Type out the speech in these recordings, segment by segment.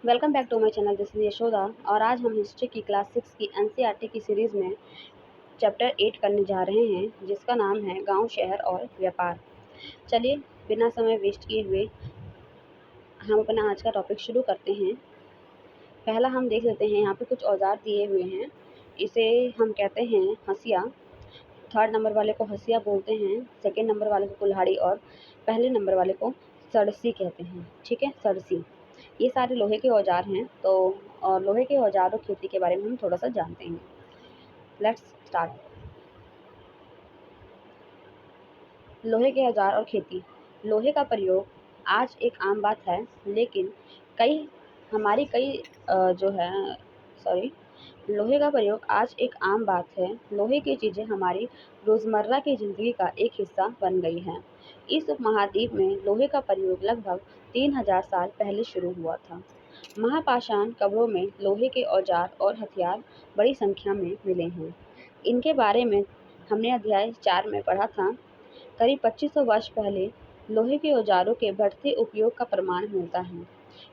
Welcome back to my channel. This is Yashoda और आज हम हिस्ट्री की क्लास 6 की एनसीईआरटी की सीरीज़ में चैप्टर 8 करने जा रहे हैं, जिसका नाम है गांव, शहर और व्यापार। चलिए बिना समय वेस्ट किए हुए हम अपना आज का टॉपिक शुरू करते हैं। पहला हम देख लेते हैं, यहाँ पे कुछ औजार दिए हुए हैं। इसे हम कहते हैं हंसिया। थर्ड नंबर वाले को हंसिया बोलते हैं, सेकेंड नंबर वाले को कुल्हाड़ी और पहले नंबर वाले को सड़सी कहते हैं। ठीक है, सड़सी। ये सारे लोहे के औजार हैं। तो और लोहे के औजार और खेती के बारे में हम थोड़ा सा जानते हैं। Let's start. लोहे के औजार और खेती। लोहे का प्रयोग आज एक आम बात है, लेकिन कई हमारी कई जो है सॉरी लोहे का प्रयोग आज एक आम बात है। लोहे की चीज़ें हमारी रोज़मर्रा की ज़िंदगी का एक हिस्सा बन गई हैं। इस उपमहाद्वीप में लोहे का प्रयोग लगभग 3000 साल पहले शुरू हुआ था। महापाषाण कब्रों में लोहे के औजार और हथियार बड़ी संख्या में मिले हैं। इनके बारे में हमने अध्याय 4 में पढ़ा था। करीब 2500 वर्ष पहले लोहे के औजारों के बढ़ते उपयोग का प्रमाण मिलता है।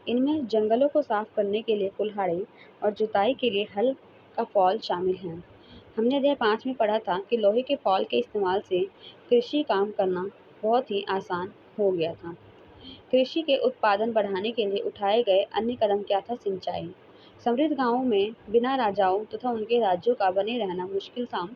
इनमें जंगलों को साफ करने के लिए कुल्हाड़ी और जुताई के लिए हल का फॉल शामिल हैं। हमने अध्याय 5 में पढ़ा था कि लोहे के फॉल के इस्तेमाल से कृषि काम करना बहुत ही आसान हो गया था। कृषि के उत्पादन बढ़ाने के लिए उठाए गए अन्य कदम क्या था? सिंचाई। समृद्ध गांवों में बिना राजाओं तथा उनके राज्यों का बने रहना मुश्किल था।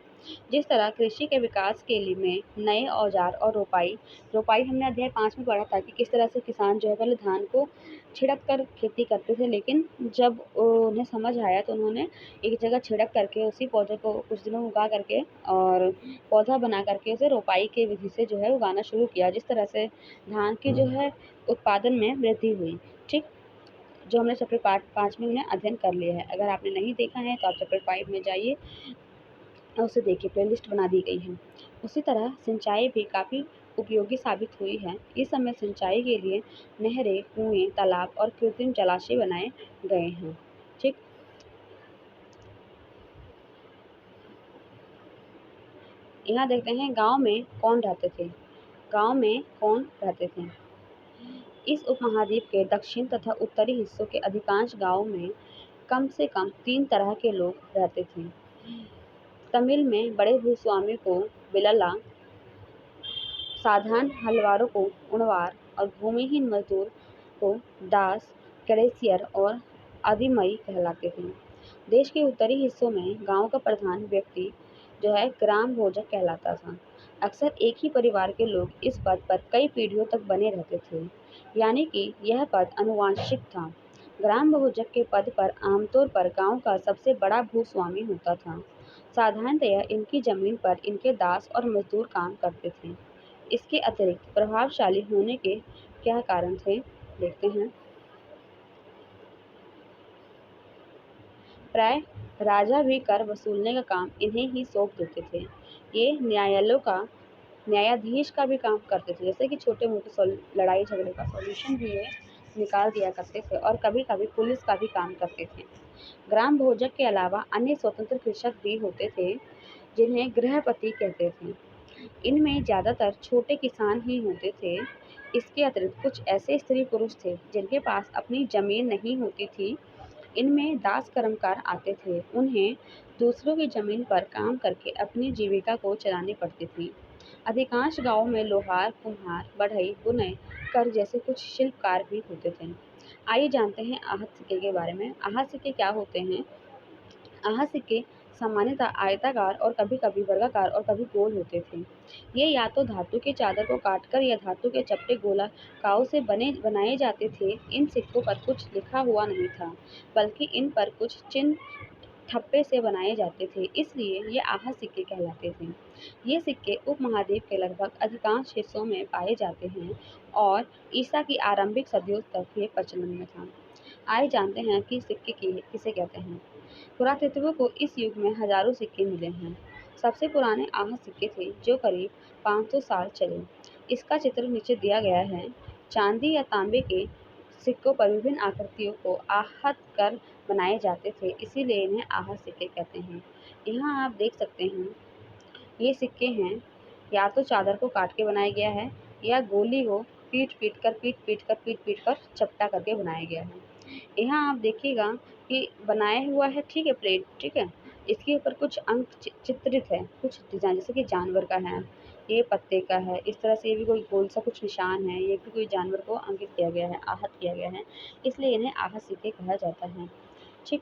जिस तरह कृषि के विकास के लिए में नए औजार और रोपाई रोपाई हमने अध्याय 5 में पढ़ा था कि किस तरह से किसान जो है पहले धान को छिड़क कर खेती करते थे, लेकिन जब उन्हें समझ आया तो उन्होंने एक जगह छिड़क करके उसी पौधे को कुछ दिनों उगा करके और पौधा बना करके उसे रोपाई के विधि से जो है उगाना शुरू किया, जिस तरह से धान की जो है उत्पादन में वृद्धि हुई। ठीक, जो हमने चैप्टर पार्ट 5 में उन्हें अध्ययन कर लिया है। अगर आपने नहीं देखा है तो आप चैप्टर 5 में जाइए और उसे देखिए, प्लेलिस्ट बना दी गई है। उसी तरह सिंचाई भी काफ़ी उपयोगी साबित हुई है। इस समय सिंचाई के लिए नहरें, कुएं, तालाब और कृत्रिम जलाशय बनाए गए हैं। ठीक, यहाँ देखते हैं गांव में कौन रहते थे। गांव में कौन रहते थे? इस उपमहाद्वीप के दक्षिण तथा उत्तरी हिस्सों के अधिकांश गांवों में कम से कम 3 तरह के लोग रहते थे। तमिल में बड़े भूस्वामी को बिलला, साधारण हलवारों को उणवार और भूमिहीन मजदूर को दास, कैरेसियर और आदिमई कहलाते थे। देश के उत्तरी हिस्सों में गांव का प्रधान व्यक्ति जो है ग्राम भोजक कहलाता था। अक्सर एक ही परिवार के लोग इस पद पर कई पीढ़ियों तक बने रहते थे, यानी कि यह पद आनुवंशिक था। ग्राम भोजक के पद पर आमतौर पर गांव का सबसे बड़ा भूस्वामी होता था। साधारणतया इनकी जमीन पर इनके दास और मजदूर काम करते थे। इसके अतिरिक्त प्रभावशाली होने के क्या कारण थे? देखते हैं। प्राय राजा भी कर वसूलने का काम इन्हें ही सौंप देते थे। ये न्यायालयों का न्यायाधीश का भी काम करते थे, जैसे कि छोटे मोटे लड़ाई झगड़े का सॉल्यूशन भी ये निकाल दिया करते थे और कभी कभी पुलिस का भी काम करते थे। ग्राम भोजक के अलावा अन्य स्वतंत्र कृषक भी होते थे, जिन्हें गृहपति कहते थे। इनमें ज़्यादातर छोटे किसान ही होते थे। इसके अतिरिक्त कुछ ऐसे स्त्री पुरुष थे जिनके पास अपनी जमीन नहीं होती थी। इनमें दास कर्मकार आते थे। उन्हें दूसरों की जमीन पर काम करके अपनी जीविका को चलानी पड़ती थी। अधिकांश गांवों में लोहार, कुम्हार, बढ़ई, बुनई, कर जैसे कुछ शिल्पकार भी होते थे। आइए जानते हैं आहत सिक्के के बारे में। आहत सिक्के क्या होते हैं? आहा सिक्के सामान्यतः आयताकार और कभी-कभी वर्गाकार और कभी गोल होते थे। ये या तो धातु की चादर को काटकर या धातु के चपटे गोलाकारों से बनाए जाते थे। इन सिक्कों पर कुछ लिखा हुआ नहीं था, बल्कि इन पर कुछ चिन्ह ठप्पे से बनाए जाते थे, इसलिए ये आहा सिक्के कहलाते थे। ये सिक्के उपमहाद्वीप के लगभग अधिकांश हिस्सों में पाए जाते हैं और ईसा की आरंभिक सदियों तक ये प्रचलन में था। आइए जानते हैं कि सिक्के किसे कहते हैं। पुरातत्व को इस युग में हजारों सिक्के मिले हैं। सबसे पुराने आहत सिक्के थे जो करीब 500 साल चले। इसका चित्र नीचे दिया गया है। चांदी या तांबे के सिक्कों पर विभिन्न आकृतियों को आहत कर बनाए जाते थे, इसीलिए इन्हें आहत सिक्के कहते हैं। यहाँ आप देख सकते हैं, ये सिक्के हैं, या तो चादर को काट के बनाया गया है या गोली को पीट पीट कर चपटा करके बनाया गया है। यहाँ आप देखिएगा कि बनाया हुआ है, ठीक है, प्लेट, ठीक है। इसके ऊपर कुछ अंक चित्रित है, कुछ डिज़ाइन, जैसे कि जानवर का है, ये पत्ते का है, इस तरह से ये भी कोई गोल सा कुछ निशान है, ये भी कोई जानवर को अंकित किया गया है, आहत किया गया है, इसलिए इन्हें आहत सिक्के कहा जाता है। ठीक।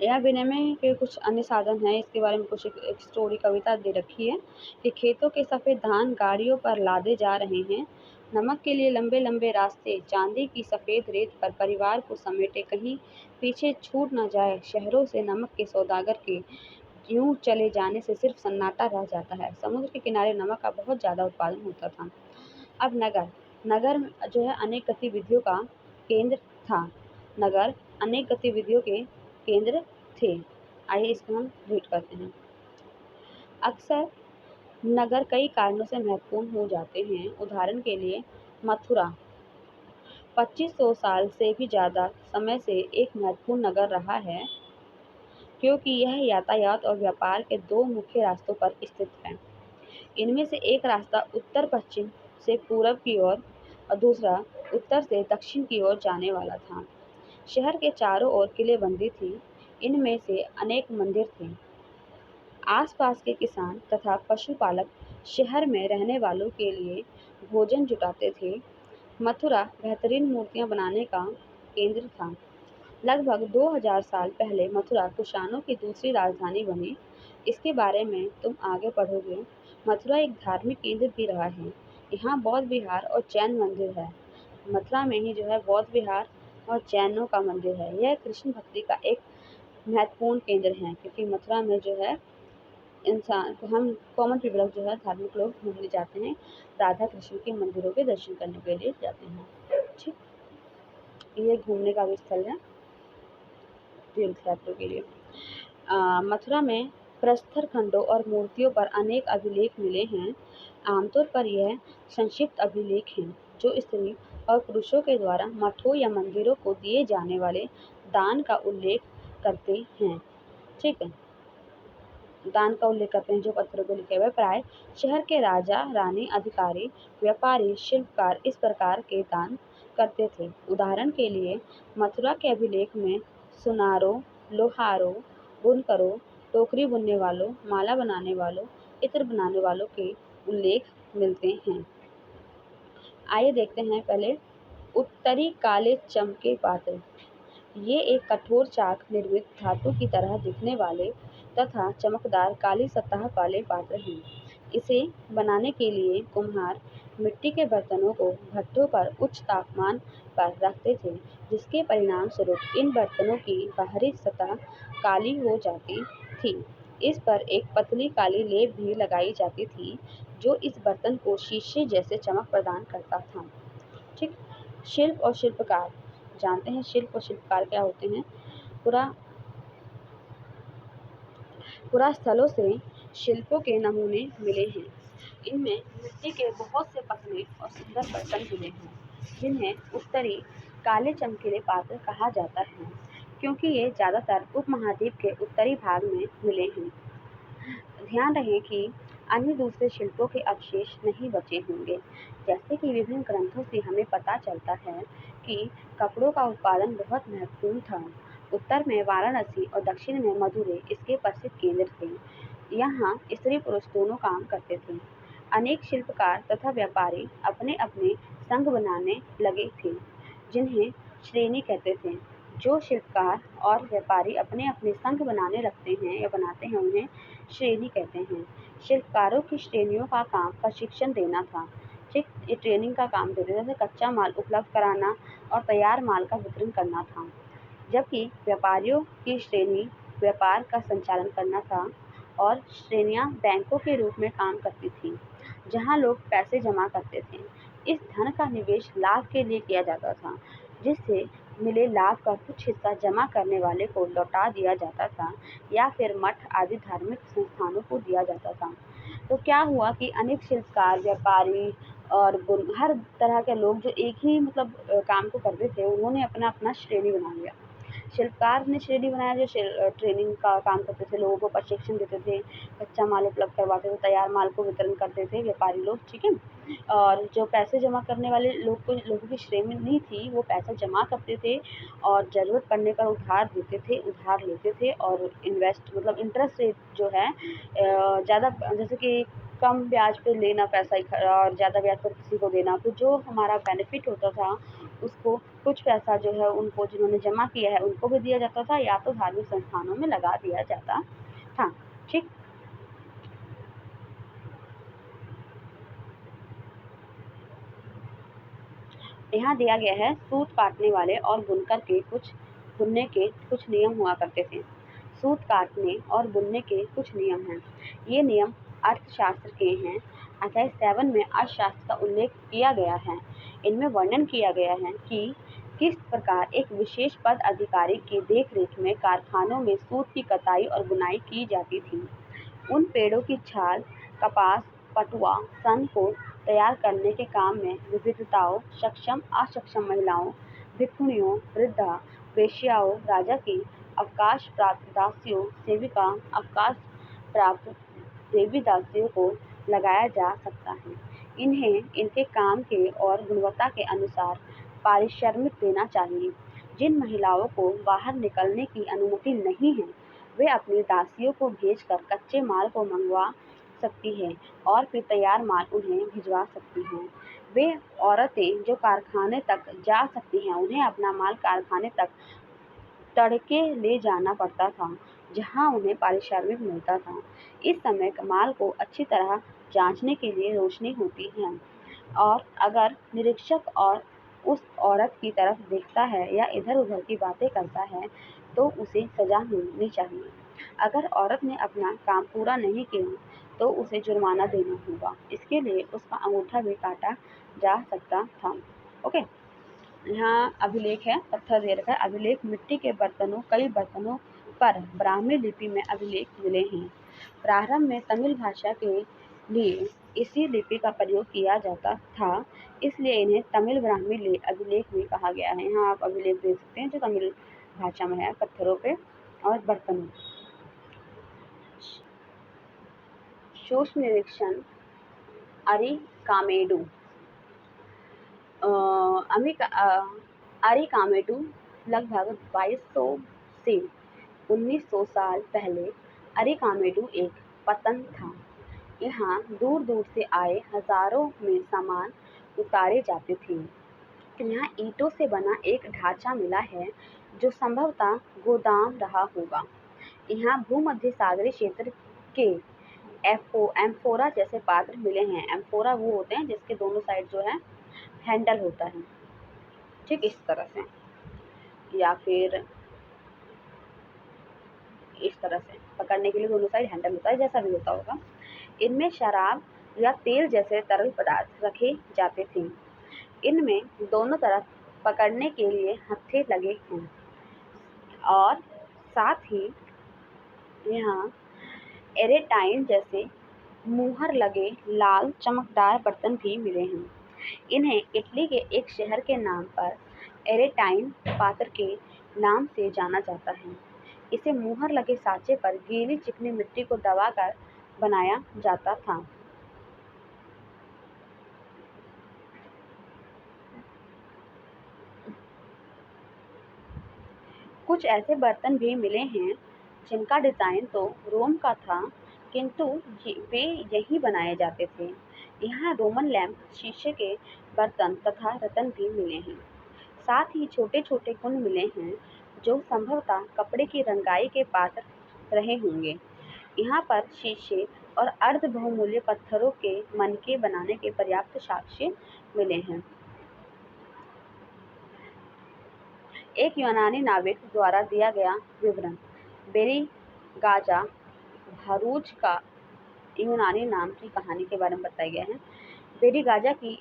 यह विनिमय के कुछ अन्य साधन हैं, इसके बारे में कुछ एक स्टोरी कविता दे रखी है कि खेतों के सफ़ेद धान गाड़ियों पर लादे जा रहे हैं, नमक के लिए लंबे लंबे रास्ते, चांदी की सफ़ेद रेत पर परिवार को समेटे कहीं पीछे छूट न जाए, शहरों से नमक के सौदागर के यूं चले जाने से सिर्फ सन्नाटा रह जाता है। समुद्र के किनारे नमक का बहुत ज़्यादा उत्पादन होता था। अब नगर, नगर जो है अनेक गतिविधियों का केंद्र था। नगर अनेक गतिविधियों के केंद्र थे। आइए इसको हम रीड करते हैं। अक्सर नगर कई कारणों से महत्वपूर्ण हो जाते हैं। उदाहरण के लिए मथुरा 2500 साल से भी ज़्यादा समय से एक महत्वपूर्ण नगर रहा है, क्योंकि यह यातायात और व्यापार के दो मुख्य रास्तों पर स्थित है। इनमें से एक रास्ता उत्तर पश्चिम से पूरब की ओर और दूसरा उत्तर से दक्षिण की ओर जाने वाला था। शहर के चारों ओर किलेबंदी थी। इनमें से अनेक मंदिर थे। आसपास के किसान तथा पशुपालक शहर में रहने वालों के लिए भोजन जुटाते थे। मथुरा बेहतरीन मूर्तियां बनाने का केंद्र था। लगभग 2000 साल पहले मथुरा कुषाणों की दूसरी राजधानी बनी। इसके बारे में तुम आगे पढ़ोगे। मथुरा एक धार्मिक केंद्र भी रहा है। यहाँ बौद्ध विहार और जैन मंदिर है। मथुरा में ही जो है बौद्ध विहार और जैनों का मंदिर है। यह कृष्ण भक्ति का एक महत्वपूर्ण केंद्र है, क्योंकि मथुरा में जो है इंसान हम कॉमन पीपल जो है धार्मिक लोग घूमने जाते हैं, राधा कृष्ण के मंदिरों के दर्शन करने के लिए जाते हैं। ठीक, ये घूमने का भी स्थल है तीर्थ यात्रियों के लिए। मथुरा में प्रस्तर खंडों और मूर्तियों पर अनेक अभिलेख मिले हैं। आमतौर पर यह संक्षिप्त अभिलेख हैं, जो स्त्री और पुरुषों के द्वारा मठों या मंदिरों को दिए जाने वाले दान का उल्लेख करते हैं। ठीक है, दान का उल्लेख करते हैं जो पत्थरों पर लिखे हुए। प्राय शहर के राजा, रानी, अधिकारी, व्यापारी, शिल्पकार इस प्रकार के दान करते थे। उदाहरण के लिए मथुरा के अभिलेख में सुनारों, लोहारों, बुनकरों, टोकरी बुनने वालों, माला बनाने वालों, इत्र बनाने वालों के उल्लेख मिलते हैं। आइए देखते हैं पहले उत्तरी काले चमके पात्र। ये एक कठोर चाक निर्मित धातु की तरह दिखने वाले तथा चमकदार काली सतह वाले पात्र हैं। इसे बनाने के लिए कुम्हार मिट्टी के बर्तनों को भट्ठों पर उच्च तापमान पर रखते थे, जिसके परिणाम स्वरूप इन बर्तनों की बाहरी सतह काली हो जाती थी। इस पर एक पतली काली लेप भी लगाई जाती थी, जो इस बर्तन को शीशे जैसे चमक प्रदान करता था। ठीक। शिल्प और शिल्पकार, जानते हैं शिल्प और शिल्पकार क्या होते हैं। पुरा पुरा स्थलों से शिल्पों के नमूने मिले हैं। इनमें मिट्टी के बहुत से पतले और सुंदर बर्तन मिले हैं, जिन्हें उत्तरी काले चमकीले पात्र कहा जाता है, क्योंकि ये ज़्यादातर उपमहाद्वीप के उत्तरी भाग में मिले हैं। ध्यान रहे कि अन्य दूसरे शिल्पों के अवशेष नहीं बचे होंगे। जैसे कि विभिन्न ग्रंथों से हमें पता चलता है कि कपड़ों का उत्पादन बहुत महत्वपूर्ण था। उत्तर में वाराणसी और दक्षिण में मदुरै इसके प्रसिद्ध केंद्र थे। यहाँ स्त्री पुरुष दोनों काम करते थे। अनेक शिल्पकार तथा व्यापारी अपने अपने संघ बनाने लगे थे, जिन्हें श्रेणी कहते थे। जो शिल्पकार और व्यापारी अपने अपने संघ बनाने लगते हैं या बनाते हैं, उन्हें श्रेणी कहते हैं। शिल्पकारों की श्रेणियों का काम प्रशिक्षण देना था। ठीक, ये ट्रेनिंग का काम देते थे, जैसे कच्चा माल उपलब्ध कराना और तैयार माल का वितरण करना था। जबकि व्यापारियों की श्रेणी व्यापार का संचालन करना था और श्रेणियां बैंकों के रूप में काम करती थीं, जहां लोग पैसे जमा करते थे। इस धन का निवेश लाभ के लिए किया जाता था, जिससे मिले लाभ का कुछ हिस्सा जमा करने वाले को लौटा दिया जाता था या फिर मठ आदि धार्मिक संस्थानों को दिया जाता था। तो क्या हुआ कि अनेक शिल्पकार, व्यापारी और हर तरह के लोग जो एक ही मतलब काम को करते थे, उन्होंने अपना अपना श्रेणी बना लिया। शिल्पकार ने श्रेणी बनाया जो ट्रेनिंग का काम करते थे, लोगों को प्रशिक्षण देते थे, कच्चा माल उपलब्ध करवाते थे, तैयार माल को वितरण करते थे व्यापारी लोग, ठीक है। और जो पैसे जमा करने वाले लोगों की श्रेणी थी, वो पैसा जमा करते थे और ज़रूरत पड़ने पर उधार देते थे, उधार लेते थे और इन्वेस्ट मतलब इंटरेस्ट रेट जो है ज़्यादा, जैसे कि कम ब्याज पे लेना पैसा और ज़्यादा ब्याज पर किसी को देना, तो जो हमारा बेनिफिट होता था उसको कुछ पैसा जो है उनको जिन्होंने जमा किया है उनको भी दिया जाता था या तो धार्मिक संस्थानों में लगा दिया जाता था, ठीक। यहाँ दिया गया है सूत काटने वाले और बुनने के कुछ नियम हुआ करते थे। सूत काटने और बुनने के कुछ नियम हैं। ये नियम अर्थशास्त्र के हैं। अध्याय 7 में अर्थशास्त्र का उल्लेख किया गया है। इनमें वर्णन किया गया है कि किस प्रकार एक विशेष पद अधिकारी की देखरेख में कारखानों में सूत की कताई और बुनाई की जाती थी। उन पेड़ों की छाल, कपास, पटुआ, सन को तैयार करने के काम में विविधताओं, सक्षम असक्षम महिलाओं, भिक्षुणियों, वृद्धा, वेश्याओं, राजा की अवकाश प्राप्त दासियों, सेविका, अवकाश प्राप्त देवी दासियों को लगाया जा सकता है। इन्हें इनके काम के और गुणवत्ता के अनुसार पारिश्रमिक देना चाहिए। जिन महिलाओं को बाहर निकलने की अनुमति नहीं है, वे अपनी दासियों को भेजकर कच्चे माल को मंगवा सकती हैं और फिर तैयार माल उन्हें भिजवा सकती हैं। वे औरतें जो कारखाने तक जा सकती हैं, उन्हें अपना माल कारखाने तक तड़के ले जाना पड़ता था, जहां उन्हें पारिश्रमिक मिलता था। इस समय माल को अच्छी तरह जांचने के लिए रोशनी होती है और अगर निरीक्षक और उस औरत की तरफ देखता है या इधर-उधर की बातें करता है, तो उसे सजा मिलनी चाहिए। अगर औरत ने अपना काम पूरा नहीं किया, तो उसे जुर्माना देना होगा। इसके लिए उसका अंगूठा भी काटा जा सकता था। ओके। यहाँ अभिलेख है, पत्थर दे रखा है। अभिलेख मिट्टी के बर्तनों, कई बर्तनों पर ब्राह्मी लिपि में अभिलेख मिले हैं। प्रारंभ में तमिल भाषा के लिए इसी लिपि का प्रयोग किया जाता था, इसलिए इन्हें तमिल ब्राह्मी अभिलेख भी कहा गया है। यहाँ आप अभिलेख देख सकते हैं जो तमिल भाषा में है, पत्थरों पे और बर्तनों। सूक्ष्म निरीक्षण अरिकामेडू अरिकामेडू लगभग 2200 से 1900 साल पहले अरिकामेडू एक पत्तन था। यहाँ दूर दूर से आए हजारों में सामान उतारे जाते थे। यहाँ ईंटों से बना एक ढांचा मिला है जो संभवतः गोदाम रहा होगा। यहाँ भूमध्य सागरीय क्षेत्र के एम्फोरा जैसे पात्र मिले हैं। एम्फोरा वो होते हैं जिसके दोनों साइड जो है हैंडल होता है, ठीक इस तरह से, या फिर इस तरह से पकड़ने के लिए दोनों साइड हैंडल होता है, जैसा भी होता होगा। इनमें शराब या तेल जैसे तरल पदार्थ रखे जाते थे। इनमें दोनों तरफ पकड़ने के लिए हत्थे लगे हैं और साथ ही यहाँ एरेटाइन जैसे मुहर लगे लाल चमकदार बर्तन भी मिले हैं। इन्हें इटली के एक शहर के नाम पर एरेटाइन पात्र के नाम से जाना जाता है। इसे मुहर लगे साँचे पर गीली चिकनी मिट्टी को दबाकर बनाया जाता था। कुछ ऐसे बर्तन भी मिले हैं जिनका डिज़ाइन तो रोम का था, किंतु वे यहीं बनाए जाते थे। यहाँ रोमन लैंप, शीशे के बर्तन तथा रत्न भी मिले हैं। साथ ही छोटे छोटे कुंड मिले हैं जो संभवतः कपड़े की रंगाई के पात्र रहे होंगे। यहाँ पर शीशे और अर्ध बहुमूल्य पत्थरों के मनके बनाने के पर्याप्त साक्ष्य मिले हैं। एक यूनानी नाविक द्वारा दिया गया विवरण। बेरीगाजा भरूच का यूनानी नाम की कहानी के बारे में बताया गया है। बेरीगाजा की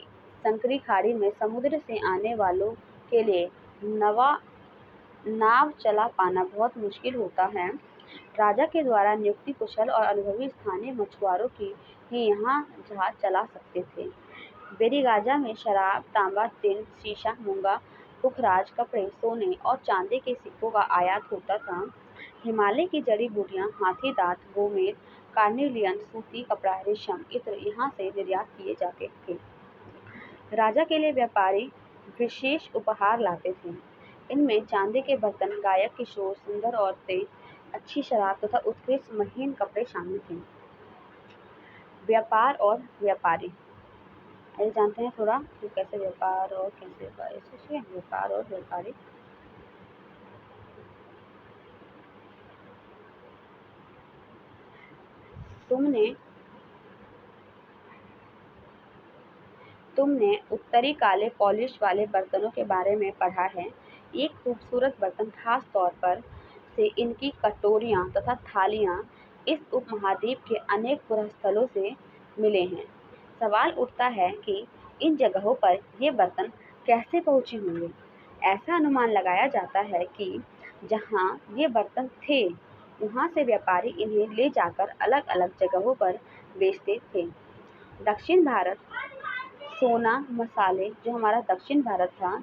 संकरी खाड़ी में समुद्र से आने वालों के लिए नाव चला पाना बहुत मुश्किल होता है। राजा के द्वारा नियुक्ति कुशल और अनुभवी स्थानीय मछुआरों की ही यहाँ जहाज चला सकते थे। बेरीगाजा में शराब, तांबा, तिल, शीशा, मूंगा पुखराज कपड़े, सोने और चांदी के सिक्कों का आयात होता था। हिमालय की जड़ी बूटियां, हाथी दांत, गोमेद, कार्निलियन, सूती कपड़ा, रेशम, इत्र यहाँ से निर्यात किए जाते थे। राजा के लिए व्यापारी विशेष उपहार लाते थे। इनमें चांदी के बर्तन, गायक किशोर, सुंदर औरतें, अच्छी शराब तथा उत्कृष्ट महीन कपड़े शामिल थे। व्यापार और व्यापारी, आइए जानते हैं थोड़ा कि कैसे व्यापार और कैसे व्यापार और व्यापारी। तुमने उत्तरी काले पॉलिश वाले बर्तनों के बारे में पढ़ा है। ये खूबसूरत बर्तन खास तौर पर से इनकी कटोरियाँ तथा थालियाँ इस उपमहाद्वीप के अनेक पुरस्थ स्थलों से मिले हैं। सवाल उठता है कि इन जगहों पर ये बर्तन कैसे पहुँचे होंगे। ऐसा अनुमान लगाया जाता है कि जहाँ ये बर्तन थे वहाँ से व्यापारी इन्हें ले जाकर अलग अलग जगहों पर बेचते थे। दक्षिण भारत, सोना मसाले, जो हमारा दक्षिण भारत था,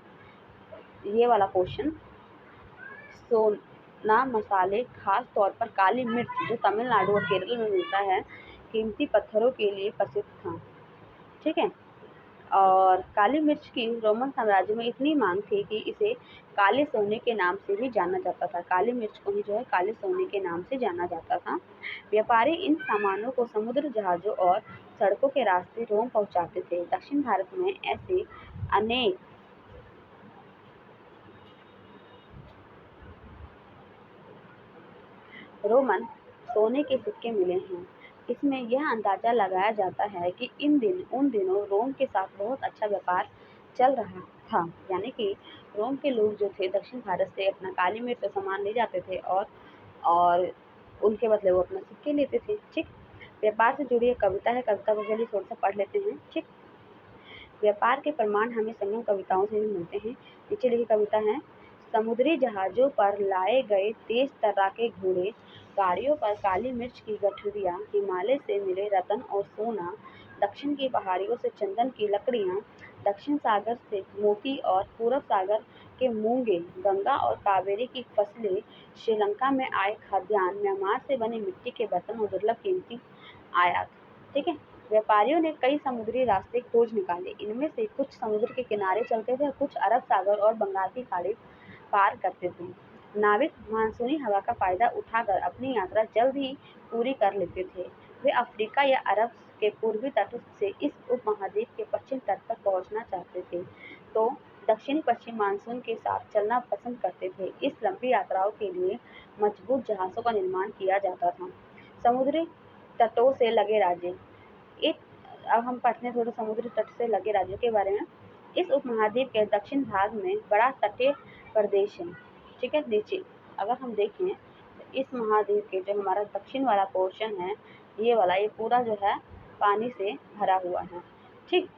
ये वाला पोर्शन, सोना मसाले खास तौर पर काली मिर्च जो तमिलनाडु और केरल में मिलता है, कीमती पत्थरों के लिए प्रसिद्ध था। ठीक है। और काली मिर्च की रोमन साम्राज्य में इतनी मांग थी कि इसे काले सोने के नाम से भी जाना जाता था। काली मिर्च को ही जो है काले सोने के नाम से जाना जाता था। व्यापारी इन सामानों को समुद्र जहाज़ों और सड़कों के रास्ते रोम पहुंचाते थे। दक्षिण भारत में ऐसे अनेक रोमन सोने के सिक्के मिले हैं। इसमें यह अंदाजा लगाया जाता है कि उन दिनों रोम के साथ बहुत अच्छा व्यापार चल रहा था। यानी कि रोम के लोग जो थे दक्षिण भारत से अपना काली मिर्च का सामान ले जाते थे और उनके बदले वो अपना सिक्के लेते थे। ठीक। व्यापार से जुड़ी एक कविता है, कविता को चलिए थोड़ा सा पढ़ लेते हैं। ठीक। व्यापार के प्रमाण हमें संगम कविताओं से भी मिलते हैं। नीचे लिखी कविता है। समुद्री जहाजों पर लाए गए तेज तर्राके घोड़े, गाड़ियों पर काली मिर्च की गठरियाँ, हिमालय से मिले रतन और सोना, दक्षिण की पहाड़ियों से चंदन की लकड़ियाँ, दक्षिण सागर से मोती और पूरब सागर के मूंगे, गंगा और कावेरी की फसलें, श्रीलंका में आए खाद्यान्न, म्यांमार से बने मिट्टी के बर्तन और दुर्लभ कीमती आयात। ठीक है। व्यापारियों ने कई समुद्री रास्ते खोज निकाले। इनमें से कुछ समुद्र के किनारे चलते थे और कुछ अरब सागर और बंगाल की खाड़ी पार करते थे। नाविक मानसूनी हवा का फायदा उठाकर अपनी यात्रा जल्द ही पूरी कर लेते थे। वे अफ्रीका या अरब के पूर्वी तट से इस उपमहाद्वीप के पश्चिम तट तक पहुंचना चाहते थे तो दक्षिणी पश्चिम मानसून के साथ चलना पसंद करते थे। इस लंबी यात्राओं के लिए मजबूत जहाज़ों का निर्माण किया जाता था। समुद्री तटों से लगे राज्य। अब हम पढ़ते हैं थोड़ा समुद्री तट से लगे राज्यों के बारे में। इस उपमहाद्वीप के दक्षिण भाग में बड़ा तटीय प्रदेश है। ठीक है। नीचे अगर हम देखें तो इस महाद्वीप के जो हमारा दक्षिण वाला पोर्शन है, ये वाला, ये पूरा जो है पानी से भरा हुआ है। ठीक।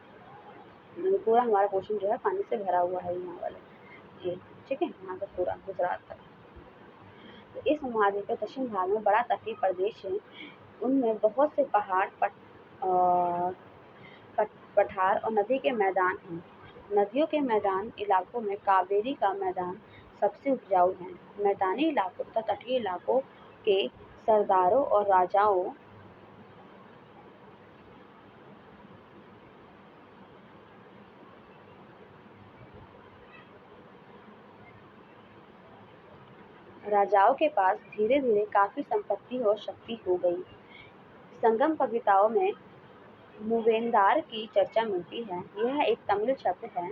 पूरा हमारा पोर्शन जो है पानी से भरा हुआ है यहाँ वाले ये। ठीक है। यहाँ से पूरा गुजरात तक। तो इस महाद्वीप के दक्षिण भाग में बड़ा तटीय प्रदेश है। उनमें बहुत से पठार और नदी के मैदान हैं। नदियों के मैदान इलाकों में कावेरी का मैदान सबसे उपजाऊ है। मैदानी इलाकों तथा तटीय इलाकों के सरदारों और राजाओं के पास धीरे धीरे काफी संपत्ति और शक्ति हो गई। संगम कविताओं में मूवेंदार की चर्चा मिलती है। यह एक तमिल शब्द है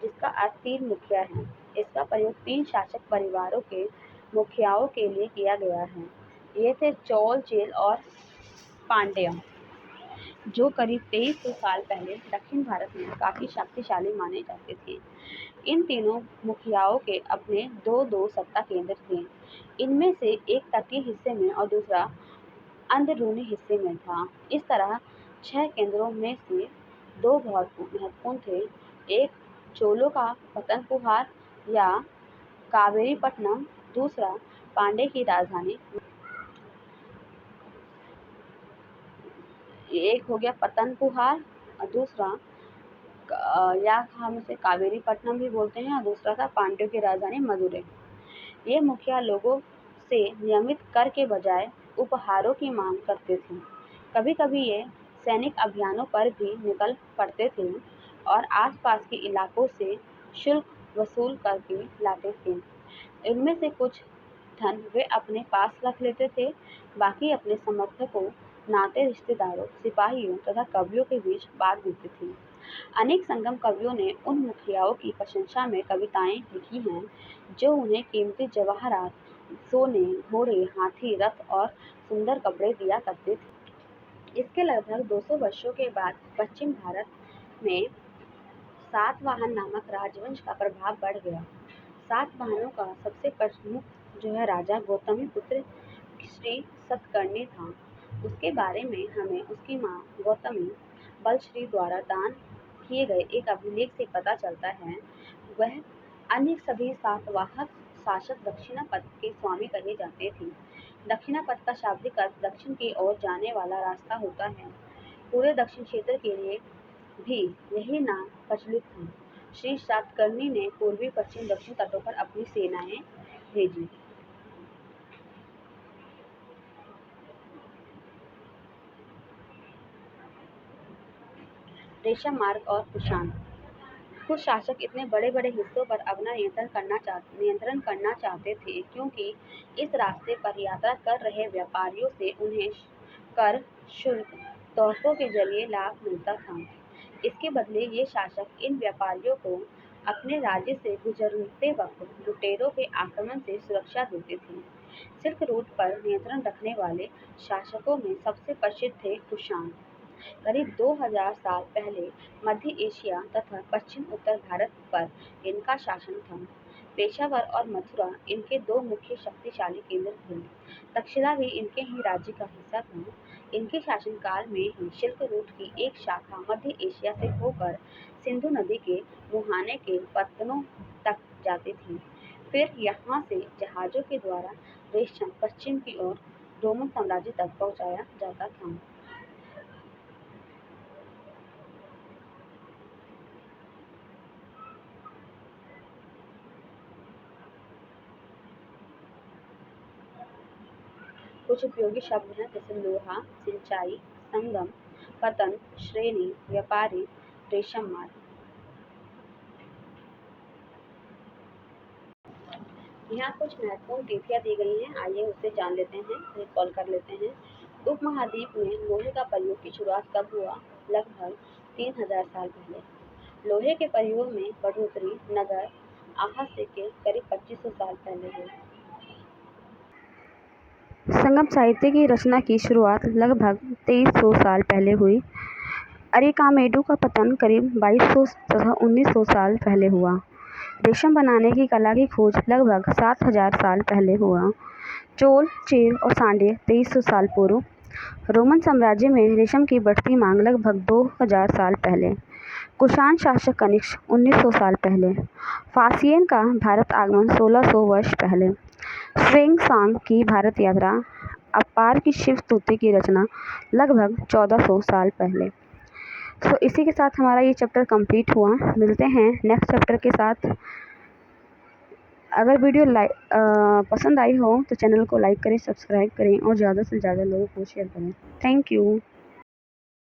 जिसका अर्थ 3 मुखिया है। इसका प्रयोग 3 शासक परिवारों के मुखियाओं के लिए किया गया है। ये थे चोल, चेल और पांड्य, जो करीब 2300 साल पहले दक्षिण भारत में काफी शक्तिशाली माने जाते थे। इन तीनों मुखियाओं के अपने दो सत्ता केंद्र थे। इनमें से एक तटीय हिस्से में और दूसरा अंदरूनी हिस्से में था। इस तरह 6 केंद्रों में से 2 बहुत महत्वपूर्ण थे। एक चोलों का पतनपुहार या कावेरीपट्टनम, दूसरा पांड्य की राजधानी। एक हो गया पतनपुहार और दूसरा या हम इसे कावेरी पट्टनम भी बोलते हैं, और दूसरा था पांड्यों की राजधानी मदुरै। ये मुखिया लोगों से नियमित कर के बजाय उपहारों की मांग करते थे। कभी-कभी ये सैनिक अभियानों पर भी निकल पड़ते थे और आसपास के इलाकों से शुल्क वसूल करके लाते थे। इनमें से कुछ धन वे अपने पास रख लेते थे, बाकी अपने समर्थकों, नाते रिश्तेदारों, सिपाहियों तथा कवियों के बीच बांट देते थे। अनेक संगम कवियों ने उन मुखियाओं की प्रशंसा में कविताएं लिखी हैं, जो उन्हें कीमती जवाहरात, सोने, घोड़े, हाथी, रथ और सुंदर कपड़े दिया करते थे। इसके लगभग 200 वर्षों के बाद पश्चिम भारत में सातवाहन नामक राजवंश का प्रभाव बढ़ गया। सातवाहनों का सबसे प्रमुख राजा गौतमीपुत्र श्री सतकर्णी था। उसके बारे में हमें उसकी मां गौतमी बलश्री द्वारा दान किए गए एक अभिलेख से पता चलता है। वह अन्य सभी सातवाहन शासक दक्षिणापथ के स्वामी कहे जाते थे। दक्षिणापथ का शाब्दिक अर्थ दक्षिण की ओर जाने वाला रास्ता होता है। पूरे दक्षिण क्षेत्र के लिए भी यही नाम प्रचलित था। श्री सातकर्णी ने पूर्वी, पश्चिम, दक्षिण तटों पर अपनी सेनाएं भेजी। रेशम मार्ग और कुषाण। कुछ शासक इतने बड़े-बड़े हिस्सों पर अपना नियंत्रण करना चाहते थे, क्योंकि इस रास्ते पर यात्रा कर रहे व्यापारियों से उन्हें कर, शुल्क, तोहफों के जरिए लाभ मिलता था। इसके बदले ये शासक इन व्यापारियों को अपने राज्य से गुजरते वक्त लुटेरों के आक्रमण से सुरक्षा देते थे। सिल्क रूट पर नियंत्रण रखने वाले शासकों में सबसे प्रसिद्ध थे कुषाण। करीब 2000 साल पहले मध्य एशिया तथा पश्चिम उत्तर भारत पर इनका शासन था। पेशावर और मथुरा इनके दो मुख्य शक्तिशाली केंद्र थे। तक्षशिला भी इनके ही राज्य का हिस्सा था। इनके शासनकाल में ही सिल्क रूट की एक शाखा मध्य एशिया से होकर सिंधु नदी के मुहाने के पत्तनों तक जाती थी। फिर यहाँ से जहाजों के द्वारा रेशम पश्चिम की ओर रोमन साम्राज्य तक पहुँचाया जाता था। कुछ उपयोगी शब्द हैं, जैसे लोहा, सिंचाई, संगम, पतन, श्रेणी, व्यापारी, रेशम मार्ग। यहाँ कुछ महत्वपूर्ण तिथियां दी गई हैं, आइए उसे जान लेते हैं, रिकॉल कर लेते हैं। उपमहाद्वीप में लोहे का प्रयोग की शुरुआत कब हुआ? लगभग 3000 साल पहले। लोहे के प्रयोग में बढ़ोतरी नगर आहत से के करीब 2500 साल पहले हुई। संगम साहित्य की रचना की शुरुआत लगभग 2300 साल पहले हुई। अरिकामेडु का पतन करीब 2200 तथा 1900 साल पहले हुआ। रेशम बनाने की कला की खोज लगभग 7000 साल पहले हुआ। चोल, चेर और सांडे 2300 साल पूर्व। रोमन साम्राज्य में रेशम की बढ़ती मांग लगभग 2000 साल पहले। कुषाण शासक कनिष्क 1900 साल पहले। फासियन का भारत आगमन 1600 वर्ष पहले। स्वेंग सांग की भारत यात्रा। अपार की शिव स्तुति की रचना लगभग 1400 साल पहले। तो इसी के साथ हमारा ये चैप्टर कंप्लीट हुआ। मिलते हैं नेक्स्ट चैप्टर के साथ। अगर वीडियो पसंद आई हो तो चैनल को लाइक करें, सब्सक्राइब करें और ज़्यादा से ज़्यादा लोगों को शेयर करें। Thank you.